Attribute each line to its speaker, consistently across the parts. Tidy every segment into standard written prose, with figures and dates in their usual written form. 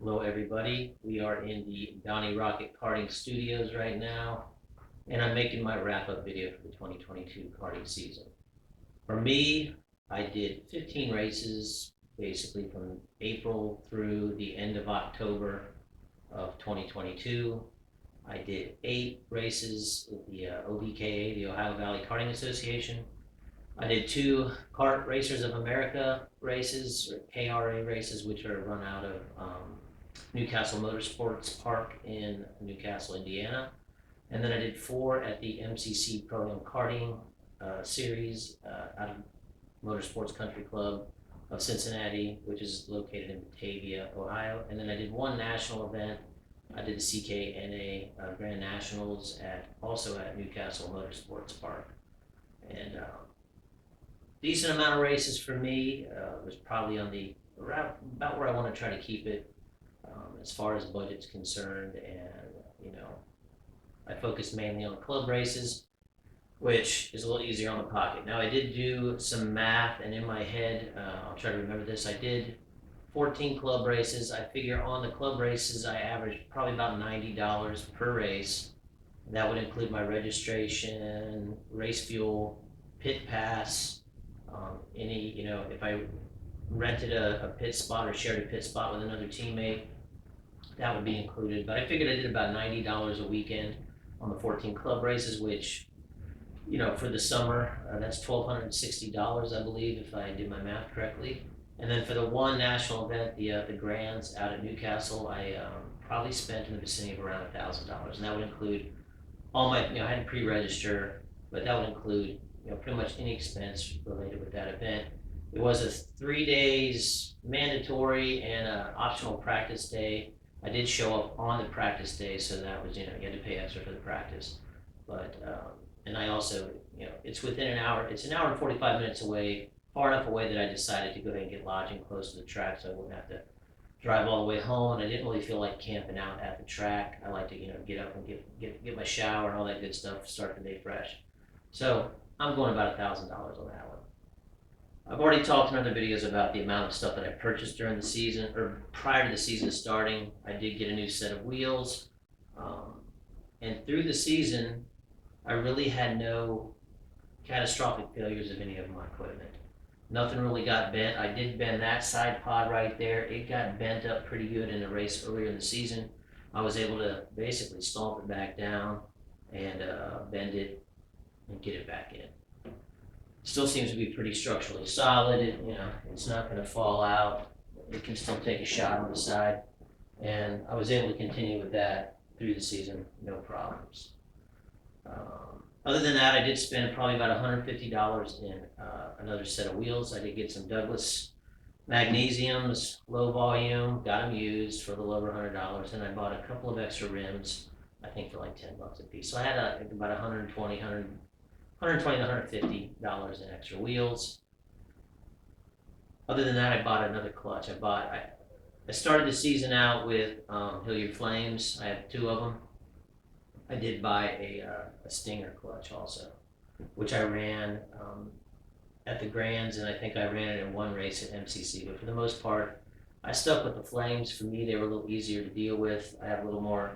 Speaker 1: Hello, everybody. We are in the Donnie Rocket Karting Studios right now, and I'm making my wrap-up video for the 2022 karting season. For me, I did 15 races, basically from April through the end of October of 2022. I did 8 races with the OVKA, the Ohio Valley Karting Association. I did 2 Kart Racers of America races, or KRA races, which are run out of Newcastle Motorsports Park in Newcastle, Indiana. And then I did 4 at the MCC Pro Am Karting series out of Motorsports Country Club of Cincinnati, which is located in Batavia, Ohio. And then I did 1 national event. I did the CKNA Grand Nationals also at Newcastle Motorsports Park. And decent amount of races for me. Was probably on the around about where I want to try to keep it as far as budget's concerned, and I focused mainly on club races, which is a little easier on the pocket. Now I did do some math, and in my head, I'll try to remember this. I did 14 club races. I figure on the club races I averaged probably about $90 per race. That would include my registration, race fuel, pit pass, if I rented a pit spot or shared a pit spot with another teammate, that would be included. But I figured I did about $90 a weekend on the 14 club races, which, for the summer, that's $1,260, I believe, if I did my math correctly. And then for the 1 national event, the Grands out at Newcastle, I probably spent in the vicinity of around $1,000, and that would include all my, I had to pre-register, but that would include pretty much any expense related with that event. It was a 3 days mandatory and an optional practice day. I did show up on the practice day, so that was, you had to pay extra for the practice. But, and I also, it's within an hour, it's an hour and 45 minutes away, far enough away that I decided to go ahead and get lodging close to the track so I wouldn't have to drive all the way home. And I didn't really feel like camping out at the track. I like to, get up and get my shower and all that good stuff, start the day fresh. So I'm going about $1,000 on that one. I've already talked in other videos about the amount of stuff that I purchased during the season, or prior to the season starting. I did get a new set of wheels. And through the season, I really had no catastrophic failures of any of my equipment. Nothing really got bent. I did bend that side pod right there. It got bent up pretty good in a race earlier in the season. I was able to basically stomp it back down and bend it and get it back in. Still seems to be pretty structurally solid. It's not going to fall out. It can still take a shot on the side, and I was able to continue with that through the season, no problems. Other than that, I did spend probably about $150 in another set of wheels. I did get some Douglas magnesiums, low volume, got them used for a little over $100, and I bought a couple of extra rims, I think for like $10 a piece. So I had about $120 to $150 in extra wheels. Other than that, I bought another clutch. I started the season out with Hilliard Flames. I have 2 of them. I did buy a Stinger clutch also, which I ran at the Grands, and I think I ran it in 1 race at MCC. But for the most part, I stuck with the Flames. For me, they were a little easier to deal with. I have a little more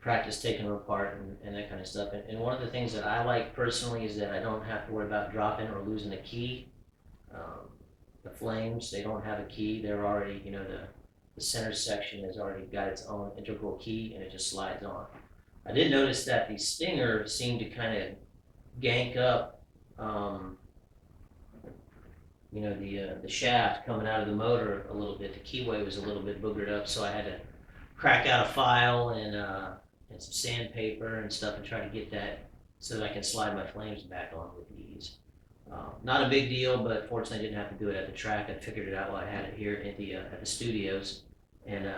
Speaker 1: practice taking them apart and that kind of stuff. And one of the things that I like personally is that I don't have to worry about dropping or losing a key. The Flames, they don't have a key. They're already, the center section has already got its own integral key, and it just slides on. I did notice that the Stinger seemed to kind of gank up, the shaft coming out of the motor a little bit. The keyway was a little bit boogered up, so I had to crack out a file and some sandpaper and stuff and try to get that so that I can slide my Flames back on with ease. Not a big deal, but fortunately I didn't have to do it at the track. I figured it out while I had it here at the studios, and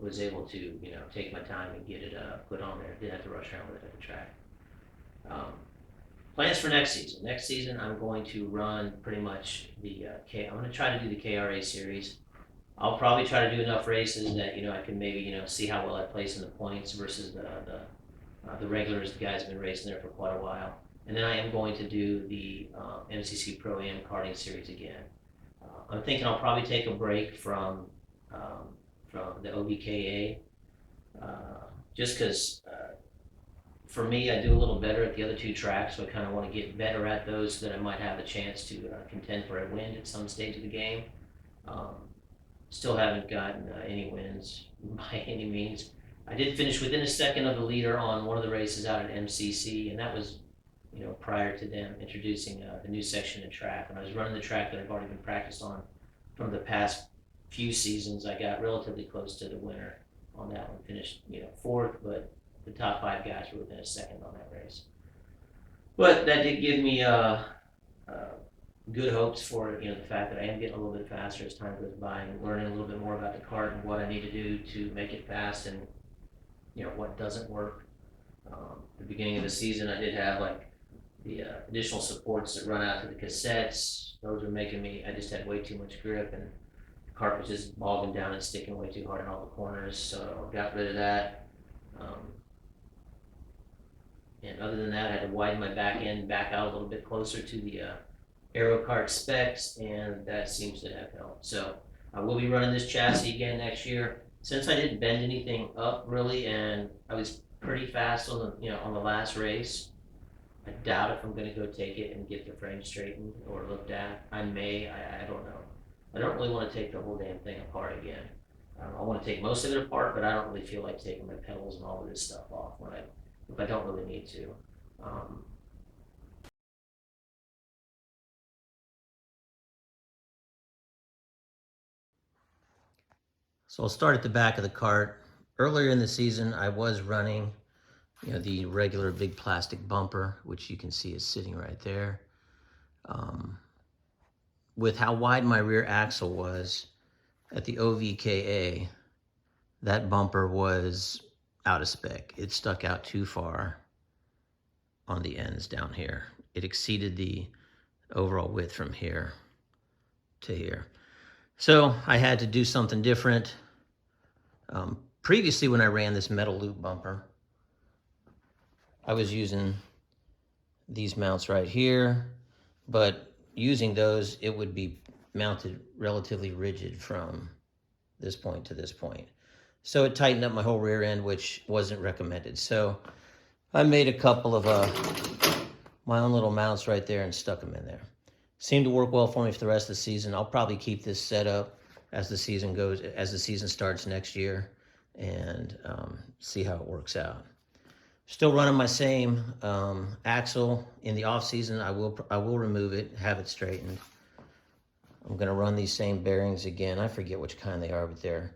Speaker 1: was able to take my time and get it put on there. Didn't have to rush around with it at the track. Plans for next season. Next season I'm going to run pretty much I'm going to try to do the KRA series. I'll probably try to do enough races that I can maybe see how well I place in the points versus the regulars. The guys have been racing there for quite a while. And then I am going to do the MCC Pro Am karting series again. I'm thinking I'll probably take a break from from the OBKA, just because for me, I do a little better at the other two tracks, so I kind of want to get better at those so that I might have a chance to contend for a win at some stage of the game. Um, Still haven't gotten any wins by any means. I did finish within a second of the leader on one of the races out at MCC, and that was, prior to them introducing the new section of track. When I was running the track that I've already been practiced on from the past few seasons, I got relatively close to the winner on that one. Finished, fourth, but the top five guys were within a second on that race. But that did give me good hopes for the fact that I am getting a little bit faster as time goes by and learning a little bit more about the cart and what I need to do to make it fast and what doesn't work. The beginning of the season, I did have like the additional supports that run out to the cassettes. Those were making me. I just had way too much grip and the cart was just bogging down and sticking way too hard in all the corners. So I got rid of that. And other than that, I had to widen my back end back out a little bit closer to the aero kart specs, and that seems to have helped. So I will be running this chassis again next year. Since I didn't bend anything up really, and I was pretty fast on the last race, I doubt if I'm going to go take it and get the frame straightened or looked at. I may, I don't know. I don't really want to take the whole damn thing apart again. I want to take most of it apart, but I don't really feel like taking my pedals and all of this stuff off if I don't really need to. So I'll start at the back of the cart. Earlier in the season, I was running, the regular big plastic bumper, which you can see is sitting right there. With how wide my rear axle was at the OVKA, that bumper was out of spec. It stuck out too far on the ends down here. It exceeded the overall width from here to here. So I had to do something different. Previously, when I ran this metal loop bumper, I was using these mounts right here, but using those, it would be mounted relatively rigid from this point to this point. So it tightened up my whole rear end, which wasn't recommended. So I made a couple of my own little mounts right there and stuck them in there. Seemed to work well for me for the rest of the season. I'll probably keep this set up as the season starts next year, and see how it works out. Still running my same axle in the off season. I will remove it, have it straightened. I'm gonna run these same bearings again. I forget which kind they are, but they're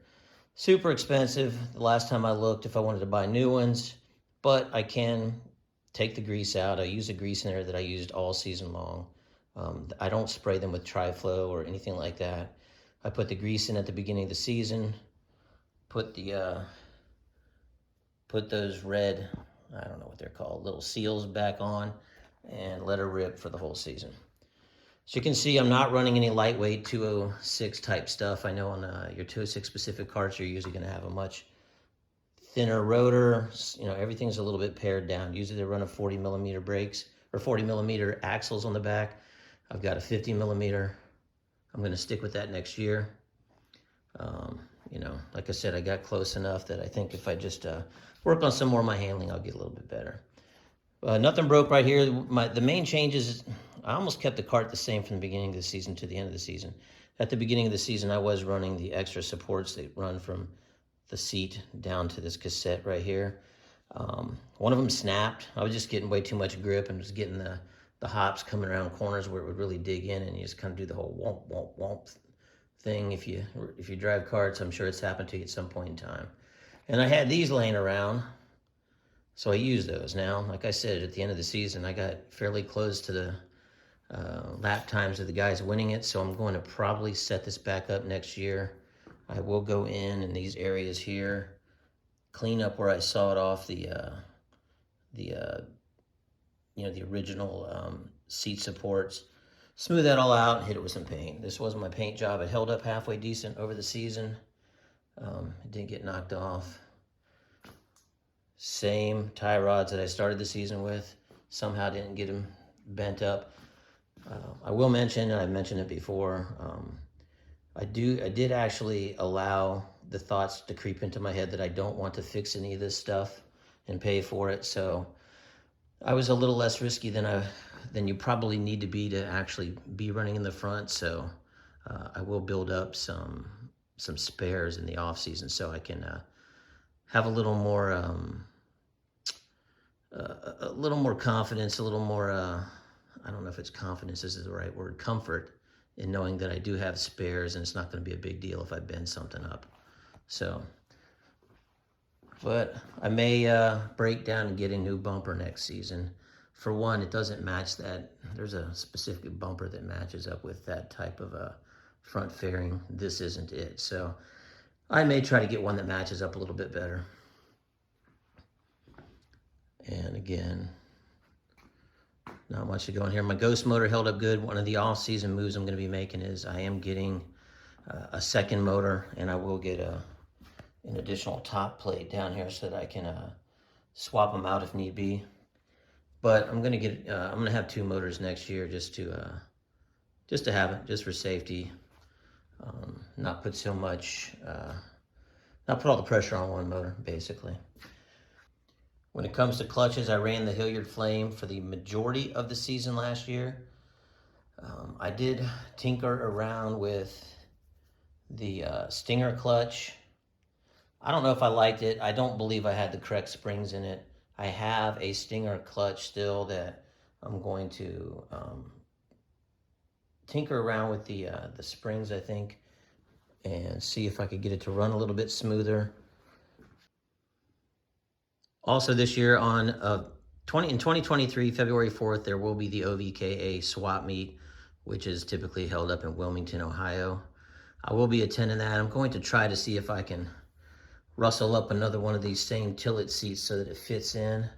Speaker 1: super expensive. The last time I looked, if I wanted to buy new ones, but I can take the grease out. I use a grease in there that I used all season long. I don't spray them with Tri-Flow or anything like that. I put the grease in at the beginning of the season, put those red, I don't know what they're called, little seals back on, and let her rip for the whole season. So you can see I'm not running any lightweight 206 type stuff. I know on your 206 specific carts, you're usually going to have a much thinner rotor. Everything's a little bit pared down. Usually they run a 40 millimeter brakes or 40 millimeter axles on the back. I've got a 50 millimeter. I'm going to stick with that next year. Like I said, I got close enough that I think if I just work on some more of my handling, I'll get a little bit better. Nothing broke right here. The main changes, I almost kept the cart the same from the beginning of the season to the end of the season. At the beginning of the season, I was running the extra supports that run from the seat down to this cassette right here. One of them snapped. I was just getting way too much grip and was getting the hops coming around corners where it would really dig in, and you just kind of do the whole womp, womp, womp thing. If you drive carts, I'm sure it's happened to you at some point in time. And I had these laying around, so I used those. Now, like I said, at the end of the season, I got fairly close to the lap times of the guys winning it, so I'm going to probably set this back up next year. I will go in these areas here, clean up where I sawed off the original seat supports, smooth that all out, hit it with some paint. This wasn't my paint job. It held up halfway decent over the season. It didn't get knocked off. Same tie rods that I started the season with. Somehow didn't get them bent up. I will mention, and I've mentioned it before,
Speaker 2: I did actually allow the thoughts to creep into my head that I don't want to fix any of this stuff and pay for it. So I was a little less risky than you probably need to be to actually be running in the front. So I will build up some spares in the off season so I can have a little more confidence, a little more I don't know if it's confidence is the right word, comfort in knowing that I do have spares and it's not going to be a big deal if I bend something up. So, but I may break down and get a new bumper next season. For one, it doesn't match that. There's a specific bumper that matches up with that type of a front fairing. This isn't it. So I may try to get one that matches up a little bit better. And again, not much to go in here. My ghost motor held up good. One of the off-season moves I'm going to be making is I am getting a second motor, and I will get an additional top plate down here so that I can swap them out if need be. But I'm gonna have two motors next year just to have it, just for safety. Not put so much, not put all the pressure on one motor, basically. When it comes to clutches, I ran the Hilliard Flame for the majority of the season last year. I did tinker around with the Stinger clutch. I don't know if I liked it. I don't believe I had the correct springs in it. I have a Stinger clutch still that I'm going to tinker around with the springs, I think, and see if I could get it to run a little bit smoother. Also, this year on 2023 February 4th, there will be the OVKA swap meet, which is typically held up in Wilmington, Ohio. I will be attending that. I'm going to try to see if I can rustle up another one of these same tillet seats so that it fits in.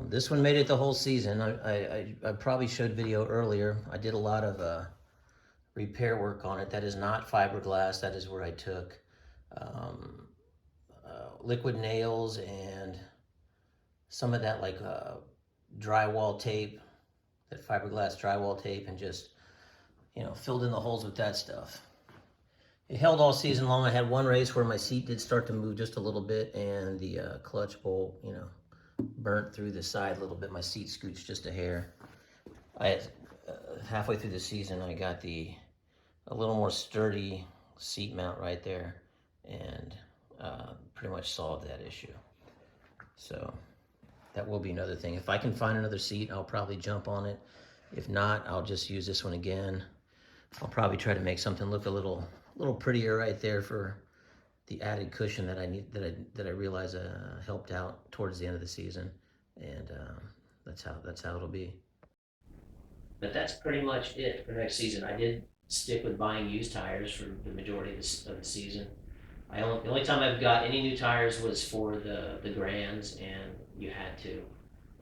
Speaker 2: This one made it the whole season. I probably showed video earlier. I did a lot of repair work on it. That is not fiberglass. That is where I took um, liquid nails and some of that like drywall tape, that fiberglass drywall tape, and just filled in the holes with that stuff. It held all season long. I had one race where my seat did start to move just a little bit, and the clutch bolt, burnt through the side a little bit. My seat scooched just a hair. I had, halfway through the season, I got a little more sturdy seat mount right there, and pretty much solved that issue. So that will be another thing. If I can find another seat, I'll probably jump on it. If not, I'll just use this one again. I'll probably try to make something look a little prettier right there for the added cushion that I need that I realize helped out towards the end of the season, and that's how it'll be.
Speaker 1: But that's pretty much it for next season. I did stick with buying used tires for the majority of the season. The only time I've got any new tires was for the grands, and you had to,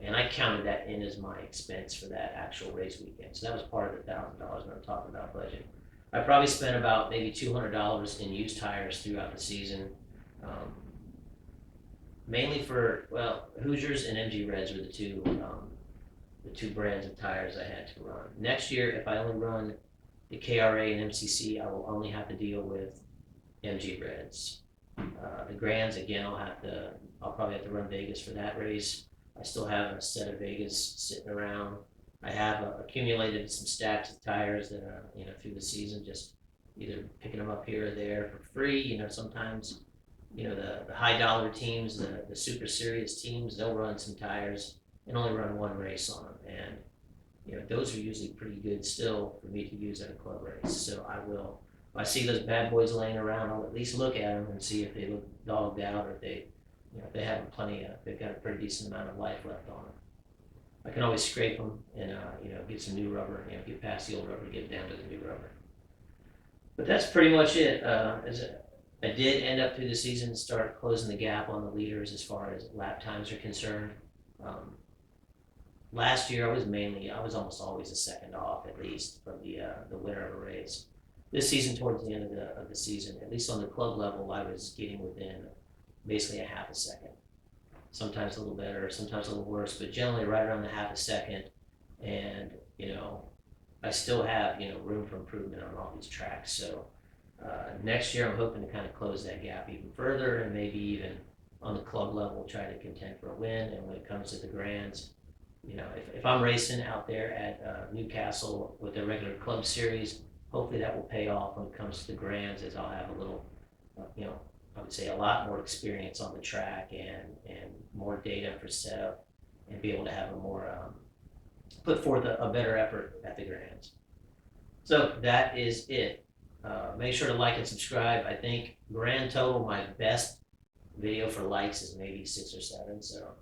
Speaker 1: and I counted that in as my expense for that actual race weekend. So that was part of the $1,000 when I'm talking about budget. I probably spent about maybe $200 in used tires throughout the season, um, mainly for Hoosiers and MG Reds were the two brands of tires I had to run. Next year, if I only run the KRA and MCC, I will only have to deal with MG Reds. The Grands, again, I'll probably have to run Vegas for that race. I still have a set of Vegas sitting around. I have accumulated some stacks of tires that are, through the season, just either picking them up here or there for free. Sometimes, the high dollar teams, the super serious teams, they'll run some tires and only run one race on them. And, those are usually pretty good still for me to use at a club race. So if I see those bad boys laying around, I'll at least look at them and see if they look dogged out or if if they have they've got a pretty decent amount of life left on them. I can always scrape them and, get some new rubber, get past the old rubber, get down to the new rubber. But that's pretty much it. I did end up through the season start closing the gap on the leaders as far as lap times are concerned. Um, Last year I was almost always a second off at least from the winner of a race. This season, towards the end of the season, at least on the club level, I was getting within basically a half a second. Sometimes a little better, sometimes a little worse, but generally right around the half a second. And I still have room for improvement on all these tracks. So Next year, I'm hoping to kind of close that gap even further, and maybe even on the club level, try to contend for a win. And when it comes to the grands, you know, if I'm racing out there at Newcastle with the regular club series, hopefully that will pay off when it comes to the grands, as I'll have a little, you know, I would say a lot more experience on the track and more data for setup, and be able to have a more put forth a better effort at the grands. So that is it. Make sure to like and subscribe. I think grand total, my best video for likes is maybe 6 or 7. So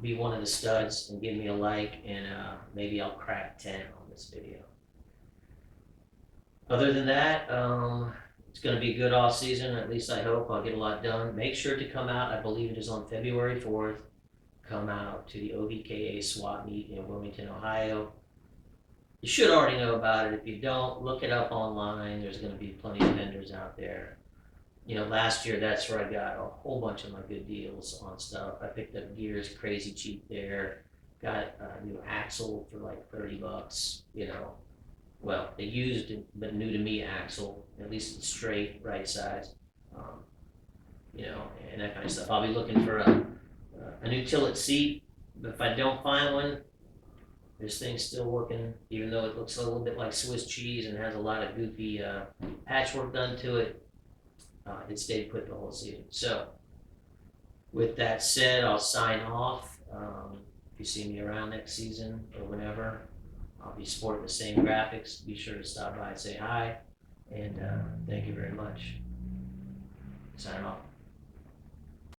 Speaker 1: be one of the studs and give me a like, and maybe I'll crack 10 on this video. Other than that, it's going to be a good off season. At least I hope I'll get a lot done. Make sure to come out. I believe it is on February 4th. Come out to the OVKA SWAT meet in Wilmington, Ohio. You should already know about it. If you don't, look it up online. There's going to be plenty of vendors out there. You know, last year, that's where I got a whole bunch of my good deals on stuff. I picked up gears crazy cheap there. Got a new axle for like $30, you know. Well, they used but new to me axle, at least it's straight, right size, you know, and that kind of stuff. I'll be looking for a new tilt seat, but if I don't find one, this thing's still working, even though it looks a little bit like Swiss cheese and has a lot of goofy patchwork done to it. It stayed put the whole season. So, with that said, I'll sign off. If you see me around next season or whenever, I'll be sporting the same graphics. Be sure to stop by and say hi. And thank you very much. Sign off.